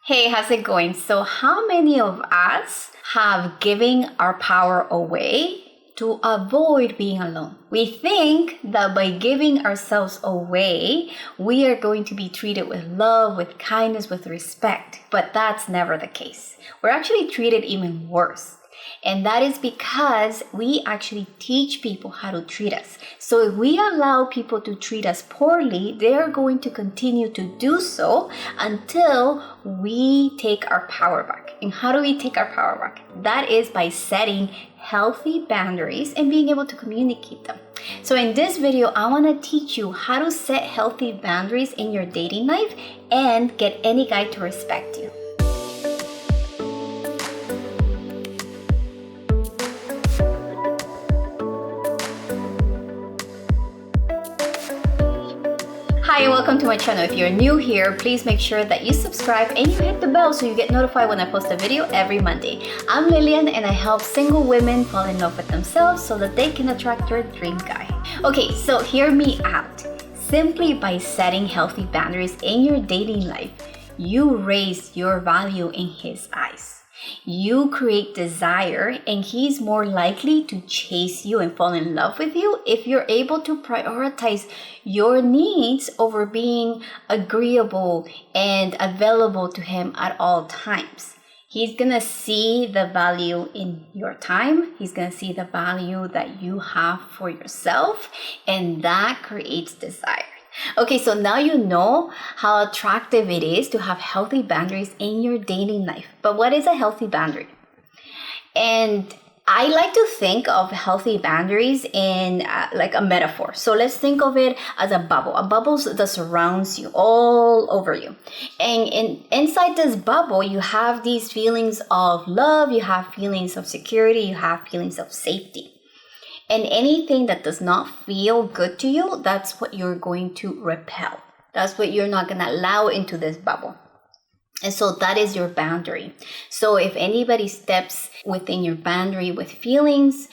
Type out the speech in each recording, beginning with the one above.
Hey, how's it going? So, how many of us have given our power away to avoid being alone? We think that by giving ourselves away, we are going to be treated with love, with kindness, with respect. But that's never the case. We're actually treated even worse. And that is because we actually teach people how to treat us. So if we allow people to treat us poorly, they are going to continue to do so until we take our power back. And how do we take our power back? That is by setting healthy boundaries and being able to communicate them. So in this video, I want to teach you how to set healthy boundaries in your dating life and get any guy to respect you. Hi, and welcome to my channel. If you're new here, please make sure that you subscribe and you hit the bell so you get notified when I post a video every Monday. I'm Lylian and I help single women fall in love with themselves so that they can attract your dream guy. Okay, so hear me out. Simply by setting healthy boundaries in your dating life, you raise your value in his eyes. You create desire and he's more likely to chase you and fall in love with you if you're able to prioritize your needs over being agreeable and available to him at all times. He's gonna see the value in your time. He's gonna see the value that you have for yourself, and that creates desire. Okay, so now you know how attractive it is to have healthy boundaries in your dating life. But what is a healthy boundary? And I like to think of healthy boundaries in like a metaphor. So let's think of it as a bubble that surrounds you, all over you. And inside this bubble, you have these feelings of love, you have feelings of security, you have feelings of safety. And anything that does not feel good to you, that's what you're going to repel. That's what you're not going to allow into this bubble. And so that is your boundary. So if anybody steps within your boundary with feelings,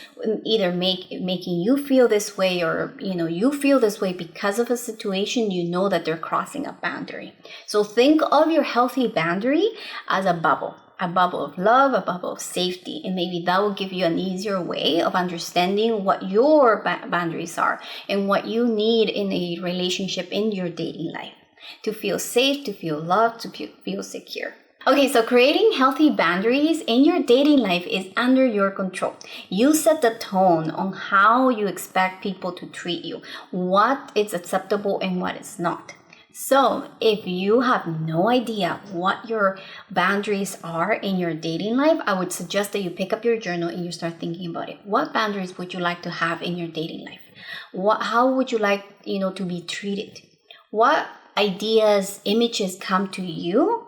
either making you feel this way or, you feel this way because of a situation, you know that they're crossing a boundary. So think of your healthy boundary as a bubble of love, a bubble of safety. And maybe that will give you an easier way of understanding what your boundaries are and what you need in a relationship in your dating life to feel safe, to feel loved, to feel secure. Okay, so creating healthy boundaries in your dating life is under your control. You set the tone on how you expect people to treat you, what is acceptable and what is not. So if you have no idea what your boundaries are in your dating life, I would suggest that you pick up your journal and you start thinking about it. What boundaries would you like to have in your dating life? How would you like, to be treated? What ideas, images come to you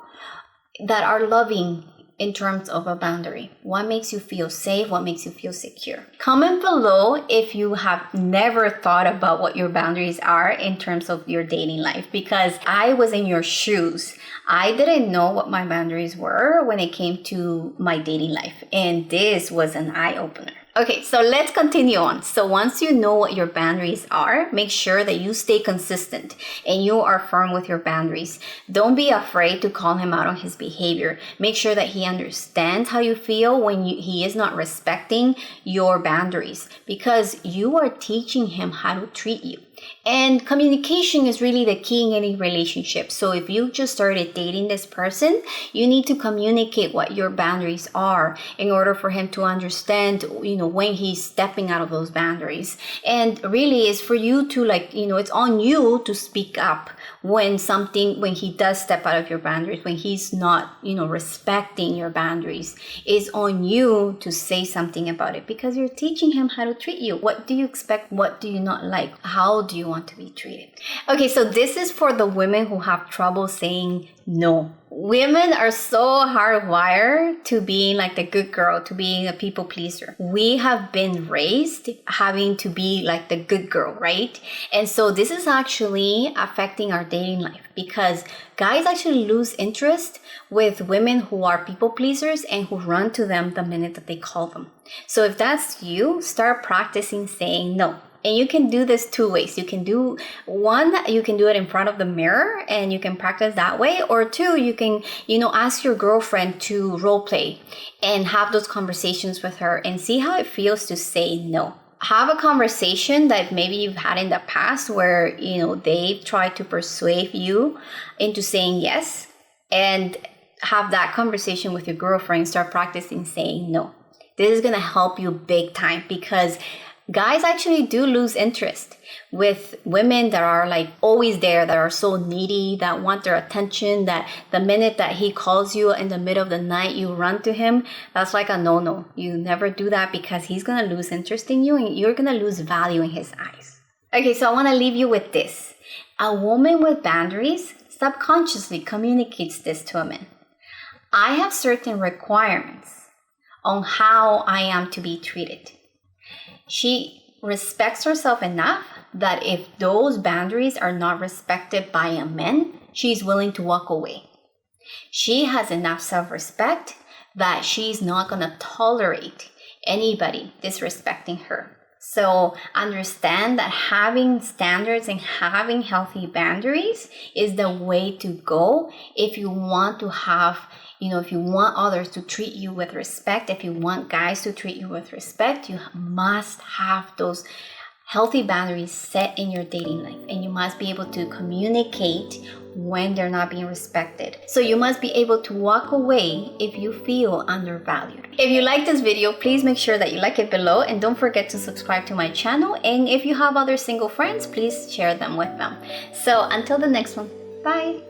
that are loving in terms of a boundary? What makes you feel safe? What makes you feel secure? Comment below if you have never thought about what your boundaries are in terms of your dating life, because I was in your shoes. I didn't know what my boundaries were when it came to my dating life, and this was an eye-opener. Okay, so let's continue on. So once you know what your boundaries are, make sure that you stay consistent and you are firm with your boundaries. Don't be afraid to call him out on his behavior. Make sure that he understands how you feel when he is not respecting your boundaries, because you are teaching him how to treat you. And communication is really the key in any relationship. So if you just started dating this person, you need to communicate what your boundaries are in order for him to understand, when he's stepping out of those boundaries. And really is for you to it's on you to speak up when he does step out of your boundaries, when he's not, respecting your boundaries. It's on you to say something about it, because you're teaching him how to treat you. What do you expect? What do you not like? How do you want to be treated? Okay, so this is for the women who have trouble saying no. Women are so hardwired to being like the good girl, to being a people pleaser. We have been raised having to be like the good girl, right? And so this is actually affecting our dating life, because guys actually lose interest with women who are people pleasers and who run to them the minute that they call them. So if that's you, start practicing saying no. And you can do this two ways. You can do one, you can do it in front of the mirror and you can practice that way. Or two, you can, ask your girlfriend to role play and have those conversations with her and see how it feels to say no. Have a conversation that maybe you've had in the past where, they've tried to persuade you into saying yes, and have that conversation with your girlfriend. Start practicing saying no. This is going to help you big time, because guys actually do lose interest with women that are like always there, that are so needy, that want their attention, that the minute that he calls you in the middle of the night, you run to him. That's like a no-no. You never do that, because he's going to lose interest in you and you're going to lose value in his eyes. Okay, so I want to leave you with this. A woman with boundaries subconsciously communicates this to a man. I have certain requirements on how I am to be treated. She respects herself enough that if those boundaries are not respected by a man, she's willing to walk away. She has enough self-respect that she's not going to tolerate anybody disrespecting her. So understand that having standards and having healthy boundaries is the way to go if you want to have, if you want others to treat you with respect, if you want guys to treat you with respect, you must have those healthy boundaries set in your dating life. And you must be able to communicate when they're not being respected. So you must be able to walk away if you feel undervalued. If you like this video, please make sure that you like it below, and don't forget to subscribe to my channel. And if you have other single friends, please share them with them. So until the next one, bye.